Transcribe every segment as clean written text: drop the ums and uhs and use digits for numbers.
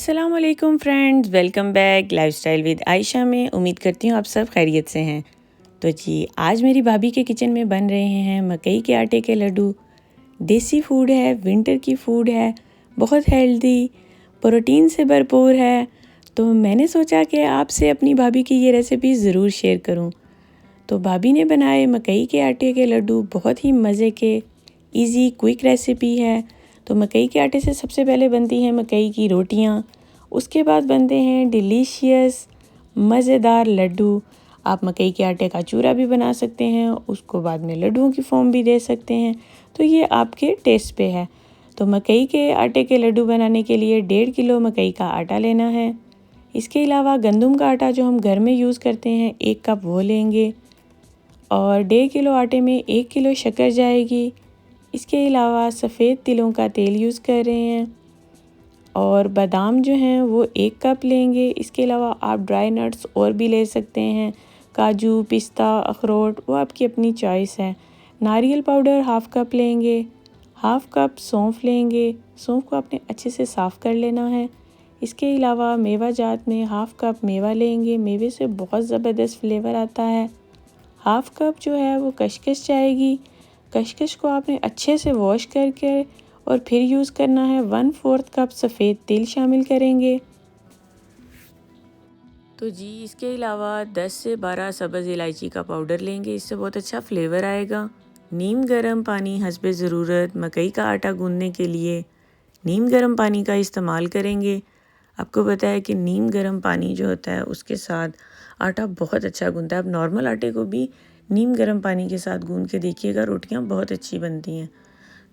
अस्सलामुअलैकुम friends, welcome back lifestyle with Ayesha में। उम्मीद करती हूँ आप सब खैरियत से हैं। तो जी, आज मेरी भाभी के किचन में बन रहे हैं मकई के आटे के लड्डू। देसी फूड है, विंटर की फूड है, बहुत हेल्दी, प्रोटीन से भरपूर है। तो मैंने सोचा कि आपसे अपनी भाभी की ये रेसिपी ज़रूर शेयर करूँ। तो भाभी ने बनाए मकई के आटे के लड्डू, बहुत ही मज़े के, इजी क्विक रेसिपी है। तो मकई के आटे से सबसे पहले बनती हैं मकई की रोटियां, उसके बाद बनते हैं डिलीशियस मज़ेदार लड्डू। आप मकई के आटे का चूरा भी बना सकते हैं, उसको बाद में लड्डुओं की फॉर्म भी दे सकते हैं। तो ये आपके टेस्ट पे है। तो मकई के आटे के लड्डू बनाने के लिए 1.5 किलो मकई का आटा लेना है। इसके अलावा गंदम का आटा जो हम घर में यूज़ करते हैं 1 कप वो लेंगे, और 1.5 किलो आटे में 1 किलो शक्कर जाएगी। इसके अलावा सफ़ेद तिलों का तेल यूज़ कर रहे हैं, और बादाम जो हैं वो 1 कप लेंगे। इसके अलावा आप ड्राई नट्स और भी ले सकते हैं, काजू, पिस्ता, अखरोट, वो आपकी अपनी चॉइस है। नारियल पाउडर 1/2 कप लेंगे। 1/2 कप सौंफ लेंगे। सौंफ को आपने अच्छे से साफ़ कर लेना है। इसके अलावा मेवा जात में 1/2 कप मेवा लेंगे। मेवे से बहुत ज़बरदस्त फ्लेवर आता है। 1/2 कप जो है वो कशकश जाएगी। कशकश को आपने अच्छे से वॉश करके और फिर यूज़ करना है। 1/4 कप सफ़ेद तिल शामिल करेंगे। तो जी, इसके अलावा 10 से 12 सब्ज़ इलायची का पाउडर लेंगे, इससे बहुत अच्छा फ्लेवर आएगा। नीम गर्म पानी हस्बे ज़रूरत। मकई का आटा गूंदने के लिए नीम गर्म पानी का इस्तेमाल करेंगे। आपको पता है कि नीम गर्म पानी जो होता है उसके साथ आटा बहुत अच्छा गूंदता है। आप नॉर्मल आटे को भी नीम गर्म पानी के साथ गूंद के देखिएगा, रोटियां बहुत अच्छी बनती हैं।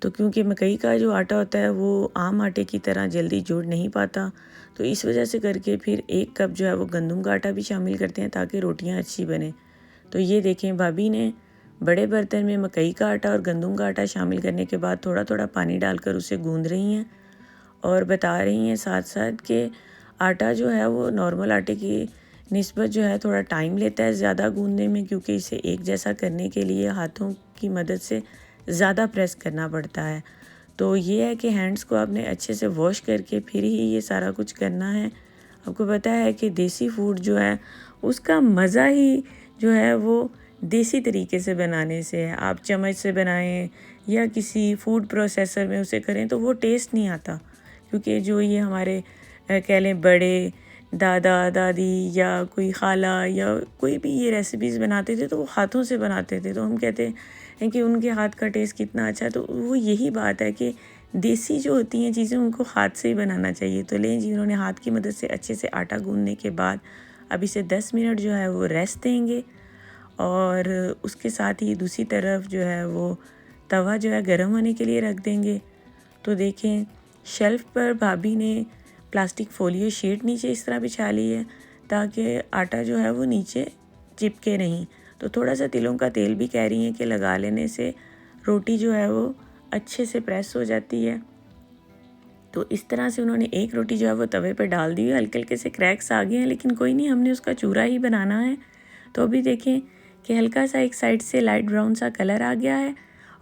तो क्योंकि मकई का जो आटा होता है वो आम आटे की तरह जल्दी जुड़ नहीं पाता, तो इस वजह से करके फिर 1 कप जो है वो गंदम का आटा भी शामिल करते हैं ताकि रोटियां अच्छी बने। तो ये देखें, भाभी ने बड़े बर्तन में मकई का आटा और गंदम का आटा शामिल करने के बाद थोड़ा थोड़ा पानी डालकर उसे गूंद रही हैं, और बता रही हैं साथ साथ कि आटा जो है वो नॉर्मल आटे की निस्बत जो है थोड़ा टाइम लेता है ज़्यादा गूंदने में, क्योंकि इसे एक जैसा करने के लिए हाथों की मदद से ज़्यादा प्रेस करना पड़ता है। तो ये है कि हैंड्स को आपने अच्छे से वॉश करके फिर ही ये सारा कुछ करना है। आपको पता है कि देसी फूड जो है उसका मज़ा ही जो है वो देसी तरीके से बनाने से है। आप चम्मच से बनाएं या किसी फूड प्रोसेसर में उसे करें तो वो टेस्ट नहीं आता, क्योंकि जो ये हमारे कह लें बड़े दादा दादी या कोई खाला या कोई भी ये रेसिपीज़ बनाते थे तो वो हाथों से बनाते थे। तो हम कहते हैं कि उनके हाथ का टेस्ट कितना अच्छा है। तो वो यही बात है कि देसी जो होती हैं चीज़ें उनको हाथ से ही बनाना चाहिए। तो लें जी, उन्होंने हाथ की मदद से अच्छे से आटा गूंदने के बाद अब इसे 10 मिनट जो है वो रेस्ट देंगे, और उसके साथ ही दूसरी तरफ जो है वो तवा जो है गर्म होने के लिए रख देंगे। तो देखें, शेल्फ़ पर भाभी ने प्लास्टिक फोलियो शीट नीचे इस तरह बिछा ली है ताकि आटा जो है वो नीचे चिपके नहीं। तो थोड़ा सा तिलों का तेल भी कह रही हैं कि लगा लेने से रोटी जो है वो अच्छे से प्रेस हो जाती है। तो इस तरह से उन्होंने एक रोटी जो है वो तवे पर डाल दी है। हल्के हल्के से क्रैक्स आ गए हैं, लेकिन कोई नहीं, हमने उसका चूरा ही बनाना है। तो अभी देखें कि हल्का सा एक साइड से लाइट ब्राउन सा कलर आ गया है,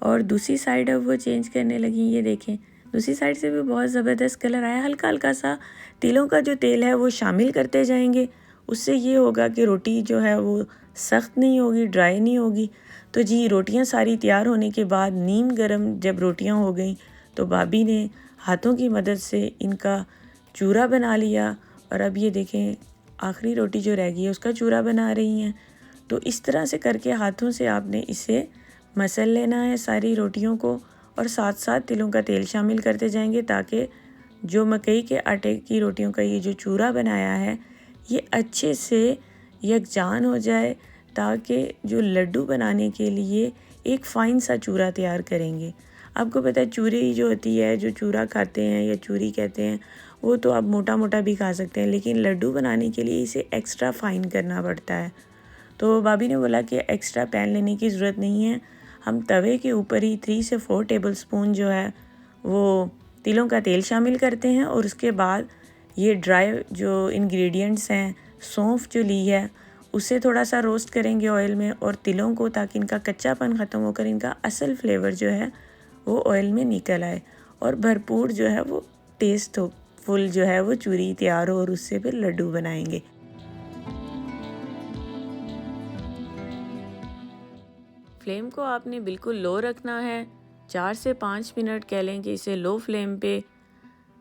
और दूसरी साइड अब वो चेंज करने लगी। ये देखें, दूसरी साइड से भी बहुत ज़बरदस्त कलर आया। हल्का हल्का सा तिलों का जो तेल है वो शामिल करते जाएंगे। उससे ये होगा कि रोटी जो है वो सख्त नहीं होगी, ड्राई नहीं होगी। तो जी, रोटियां सारी तैयार होने के बाद नीम गरम जब रोटियां हो गई तो भाभी ने हाथों की मदद से इनका चूरा बना लिया, और अब ये देखें आखिरी रोटी जो रह गई है उसका चूरा बना रही हैं। तो इस तरह से करके हाथों से आपने इसे मसल लेना है सारी रोटियों को, और साथ साथ तिलों का तेल शामिल करते जाएंगे ताकि जो मकई के आटे की रोटियों का ये जो चूरा बनाया है ये अच्छे से यकजान हो जाए, ताकि जो लड्डू बनाने के लिए एक फ़ाइन सा चूरा तैयार करेंगे। आपको पता है चूरी जो होती है, जो चूरा खाते हैं या चूरी कहते हैं, वो तो आप मोटा मोटा भी खा सकते हैं, लेकिन लड्डू बनाने के लिए इसे एक्स्ट्रा फ़ाइन करना पड़ता है। तो भाभी ने बोला कि एक्स्ट्रा पैन लेने की ज़रूरत नहीं है, हम तवे के ऊपर ही 3 से 4 टेबलस्पून जो है वो तिलों का तेल शामिल करते हैं, और उसके बाद ये ड्राई जो इंग्रेडिएंट्स हैं, सौंफ जो ली है उसे थोड़ा सा रोस्ट करेंगे ऑयल में, और तिलों को, ताकि इनका कच्चापन ख़त्म होकर इनका असल फ्लेवर जो है वो ऑयल में निकल आए और भरपूर जो है वो टेस्ट हो फुल जो है वो चूरी तैयार हो और उससे फिर लड्डू बनाएंगे। फ्लेम को आपने बिल्कुल लो रखना है, 4 से 5 मिनट कह लें कि इसे लो फ्लेम पे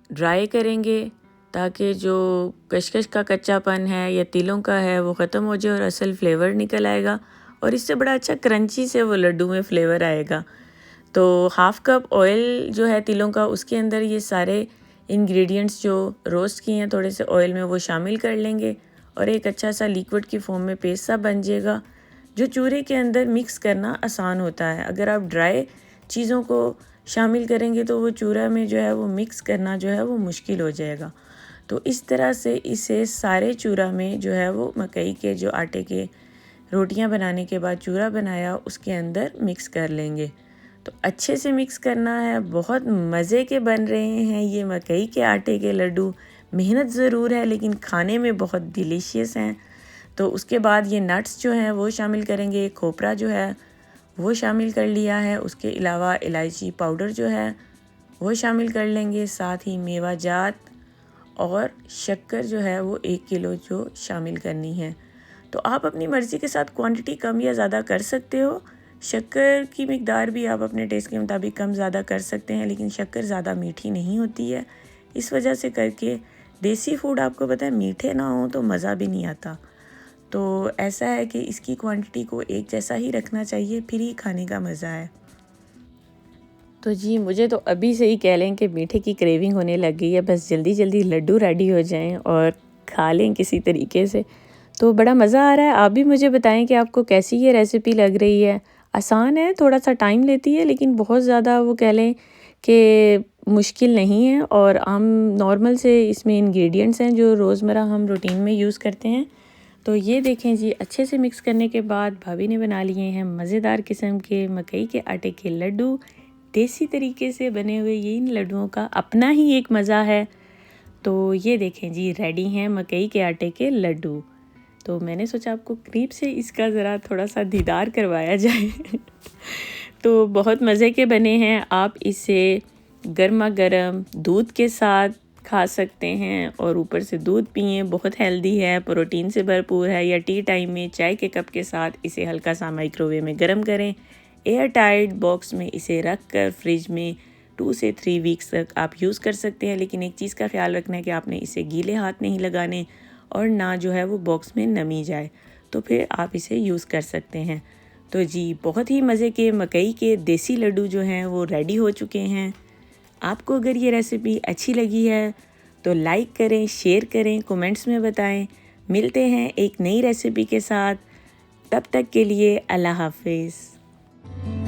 ड्राई करेंगे ताकि जो कशकश का कच्चापन है या तिलों का है वो ख़त्म हो जाए और असल फ्लेवर निकल आएगा और इससे बड़ा अच्छा क्रंची से वो लड्डू में फ्लेवर आएगा। तो हाफ़ कप ऑयल जो है तिलों का, उसके अंदर ये सारे इंग्रेडिएंट्स जो रोस्ट किए हैं थोड़े से ऑयल में वो शामिल कर लेंगे और एक अच्छा सा लिक्विड की फॉर्म में पेस्ट सा बन जाएगा जो चूरे के अंदर मिक्स करना आसान होता है। अगर आप ड्राई चीज़ों को शामिल करेंगे तो वो चूरा में जो है वो मिक्स करना जो है वो मुश्किल हो जाएगा। तो इस तरह से इसे सारे चूरा में जो है वो मकई के जो आटे के रोटियां बनाने के बाद चूरा बनाया उसके अंदर मिक्स कर लेंगे। तो अच्छे से मिक्स करना है। बहुत मज़े के बन रहे हैं ये मकई के आटे के लड्डू। मेहनत ज़रूर है लेकिन खाने में बहुत डिलीशियस हैं। तो उसके बाद ये नट्स जो हैं वो शामिल करेंगे, खोपरा जो है वो शामिल कर लिया है, उसके अलावा इलायची पाउडर जो है वो शामिल कर लेंगे, साथ ही मेवा जात और शक्कर जो है वो 1 किलो जो शामिल करनी है। तो आप अपनी मर्ज़ी के साथ क्वांटिटी कम या ज़्यादा कर सकते हो। शक्कर की मिकदार भी आप अपने टेस्ट के मुताबिक कम ज़्यादा कर सकते हैं, लेकिन शक्कर ज़्यादा मीठी नहीं होती है। इस वजह से करके देसी फूड आपको पता है मीठे ना हो तो मज़ा भी नहीं आता। तो ऐसा है कि इसकी क्वांटिटी को एक जैसा ही रखना चाहिए, फिर ही खाने का मज़ा है। तो जी मुझे तो अभी से ही कह लें कि मीठे की क्रेविंग होने लग गई है। बस जल्दी जल्दी लड्डू रेडी हो जाएं और खा लें किसी तरीके से। तो बड़ा मज़ा आ रहा है। आप भी मुझे बताएं कि आपको कैसी ये रेसिपी लग रही है। आसान है, थोड़ा सा टाइम लेती है लेकिन बहुत ज़्यादा वो कह लें कि मुश्किल नहीं है और आम नॉर्मल से इसमें इंग्रेडिएंट्स हैं जो रोज़मर्रा हम रूटीन में यूज़ करते हैं। तो ये देखें जी, अच्छे से मिक्स करने के बाद भाभी ने बना लिए हैं मज़ेदार किस्म के मकई के आटे के लड्डू। देसी तरीके से बने हुए ये इन लड्डुओं का अपना ही एक मज़ा है। तो ये देखें जी, रेडी हैं मकई के आटे के लड्डू। तो मैंने सोचा आपको करीब से इसका ज़रा थोड़ा सा दीदार करवाया जाए। तो बहुत मज़े के बने हैं। आप इसे गर्मा गर्म दूध के साथ खा सकते हैं और ऊपर से दूध पिए। बहुत हेल्दी है, प्रोटीन से भरपूर है। या टी टाइम में चाय के कप के साथ इसे हल्का सा माइक्रोवेव में गर्म करें। एयर टाइट बॉक्स में इसे रख कर फ्रिज में 2 से 3 वीक्स तक आप यूज़ कर सकते हैं। लेकिन एक चीज़ का ख्याल रखना है कि आपने इसे गीले हाथ नहीं लगाने और ना जो है वो बॉक्स में नमी जाए, तो फिर आप इसे यूज़ कर सकते हैं। तो जी बहुत ही मज़े के मकई के देसी लड्डू जो हैं वो रेडी हो चुके हैं। आपको अगर ये रेसिपी अच्छी लगी है तो लाइक करें, शेयर करें, कमेंट्स में बताएं। मिलते हैं एक नई रेसिपी के साथ। तब तक के लिए अल्लाह हाफिज़।